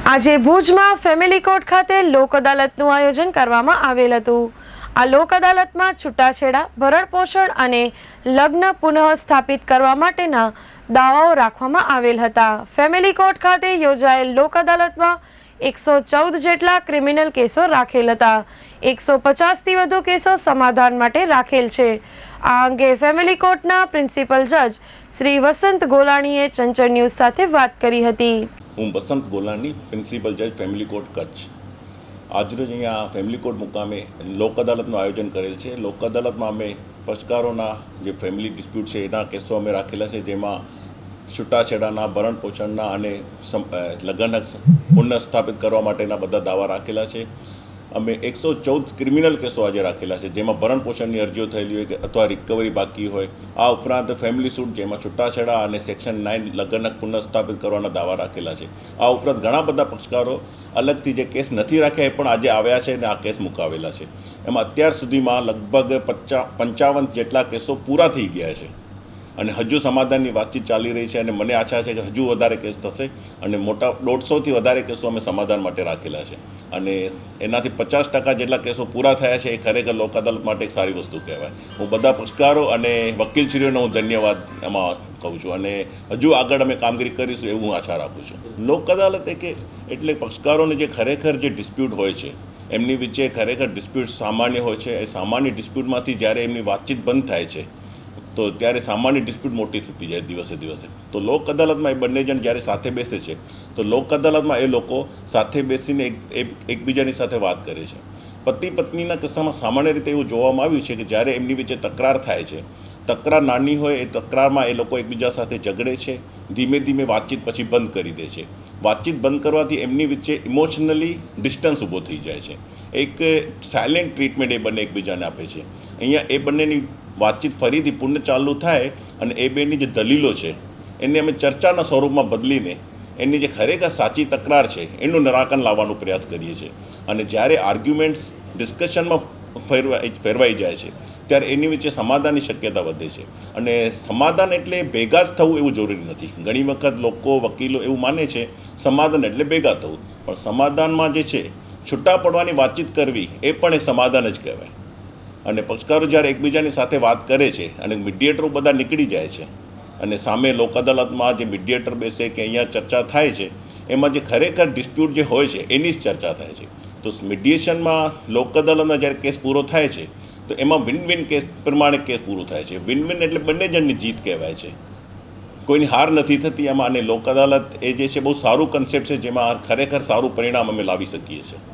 આજે ભુજમાં family court ખાતે લોક અદાલતનું આયોજન કરવામાં આવેલ હતું। આ લોક અદાલતમાં છૂટાછેડા, ભરણપોષણ અને લગ્ન પુનઃ સ્થાપિત કરવા માટેના દાવાઓ રાખવામાં આવેલ હતા। ફેમિલી કોર્ટ ખાતે યોજાયેલ લોક અદાલતમાં 114 જેટલા ક્રિમિનલ કેસો રાખેલ હતા। 150થી વધુ કેસો સમાધાન માટે રાખેલ છે। આ અંગે ફેમિલી કોર્ટના પ્રિન્સિપલ જજ શ્રી વસંત ગોલાણીએ ચંચળ ન્યૂઝ સાથે વાત કરી હતી। હું વસંત ગોલાણી, પ્રિન્સિપલ જજ ફેમિલી કોર્ટ કચ્છ। આજરોજ અહીંયા ફેમિલી કોર્ટ મુકામે લોક અદાલતનું આયોજન કરેલ છે। લોક અદાલતમાં અમે પક્ષકારોના જે ફેમિલી ડિસ્પ્યુટ છે એના કેસો અમે રાખેલા છે, જેમાં છૂટાછેડાના, ભરણપોષણના અને લગ્ન પુનઃસ્થાપિત કરવા માટેના બધા દાવા રાખેલા છે। અમે 114 ક્રિમિનલ કેસો આજે રાખેલા છે, જેમાં ભરણપોષણની અરજીઓ થયેલી હોય કે અથવા રિકવરી બાકી હોય। આ ઉપરાંત ફેમિલી સૂટ, જેમાં છૂટાછેડા અને સેક્શન 9 લગ્ન પુનઃસ્થાપિત કરવાના દાવા રાખેલા છે। આ ઉપરાંત ઘણા બધા પક્ષકારો અલગથી જે કેસ નથી રાખ્યા એ પણ આજે આવ્યા છે અને આ કેસ મુકાવેલા છે। એમાં અત્યાર સુધીમાં લગભગ 55 જેટલા કેસો પૂરા થઈ ગયા છે અને હજુ સમાધાનની વાતચીત ચાલી રહી છે અને મને આશા છે કે હજુ વધારે કેસ થશે અને મોટા 150થી વધારે કેસો અમે સમાધાન માટે રાખેલા છે અને એનાથી 50% જેટલા કેસો પૂરા થયા છે। એ ખરેખર લોક અદાલત માટે એક સારી વસ્તુ કહેવાય। હું બધા પક્ષકારો અને વકીલશ્રીઓનો હું ધન્યવાદ એમાં કહું છું અને હજુ આગળ અમે કામગીરી કરીશું એવું હું આશા રાખું છું। લોક અદાલત એટલે પક્ષકારોને જે ખરેખર જે ડિસ્પ્યુટ હોય છે એમની વચ્ચે ખરેખર ડિસ્પ્યુટ સામાન્ય હોય છે। એ સામાન્ય ડિસ્પ્યુટમાંથી જ્યારે એમની વાતચીત બંધ થાય છે તો ત્યારે સામાન્ય ડિસ્પ્યુટ મોટી થતી જાય દિવસે દિવસે। તો લોક અદાલતમાં એ બંને જણ જ્યારે સાથે બેસે છે તો લોક અદાલતમાં એ લોકો સાથે બેસીને એકબીજાની સાથે વાત કરે છે। પતિ પત્નીના કિસ્સામાં સામાન્ય રીતે એવું જોવામાં આવ્યું છે કે જ્યારે એમની વચ્ચે તકરાર થાય છે, તકરાર નાની હોય એ તકરારમાં એ લોકો એકબીજા સાથે ઝઘડે છે, ધીમે ધીમે વાતચીત પછી બંધ કરી દે છે। વાતચીત બંધ કરવાથી એમની વચ્ચે ઇમોશનલી ડિસ્ટન્સ ઊભો થઈ જાય છે। એક સાયલેન્ટ ટ્રીટમેન્ટ એ બંને એકબીજાને આપે છે। અહીંયા એ બંનેની વાતચીત ફરીથી પુનઃ ચાલુ થાય અને એ બેની જે દલીલો છે એને અમે ચર્ચાના સ્વરૂપમાં બદલીને એની જે ખરેખર સાચી તકરાર છે એનું નિરાકરણ લાવવાનો પ્રયાસ કરીએ છીએ અને જ્યારે આર્ગ્યુમેન્ટ્સ ડિસ્કશનમાં ફેરવાઈ જાય છે ત્યારે એની વચ્ચે સમાધાનની શક્યતા વધે છે અને સમાધાન એટલે ભેગા જ થવું એવું જરૂરી નથી। ઘણી વખત લોકો, વકીલો એવું માને છે સમાધાન એટલે ભેગા થવું, પણ સમાધાનમાં જે છે છૂટા પડવાની વાતચીત કરવી એ પણ એક સમાધાન જ કહેવાય અને પક્ષકારો જ્યારે એકબીજાની સાથે વાત કરે છે અને મીડિયેટરો બધા નીકળી જાય છે અને સામે લોક અદાલતમાં જે મીડિયેટર બેસે કે અહીંયા ચર્ચા થાય છે એમાં જે ખરેખર ડિસ્પ્યુટ જે હોય છે એની જ ચર્ચા થાય છે। તો મીડિયેશનમાં લોક અદાલતમાં જ્યારે કેસ પૂરો થાય છે તો એમાં વિન વિન કેસ પ્રમાણે કેસ પૂરો થાય છે। વિન વિન એટલે બંને જણની જીત કહેવાય છે, કોઈની હાર નથી થતી એમાં। અને લોક અદાલત એ જે છે બહુ સારું કન્સેપ્ટ છે, જેમાં ખરેખર સારું પરિણામ અમે લાવી શકીએ છીએ।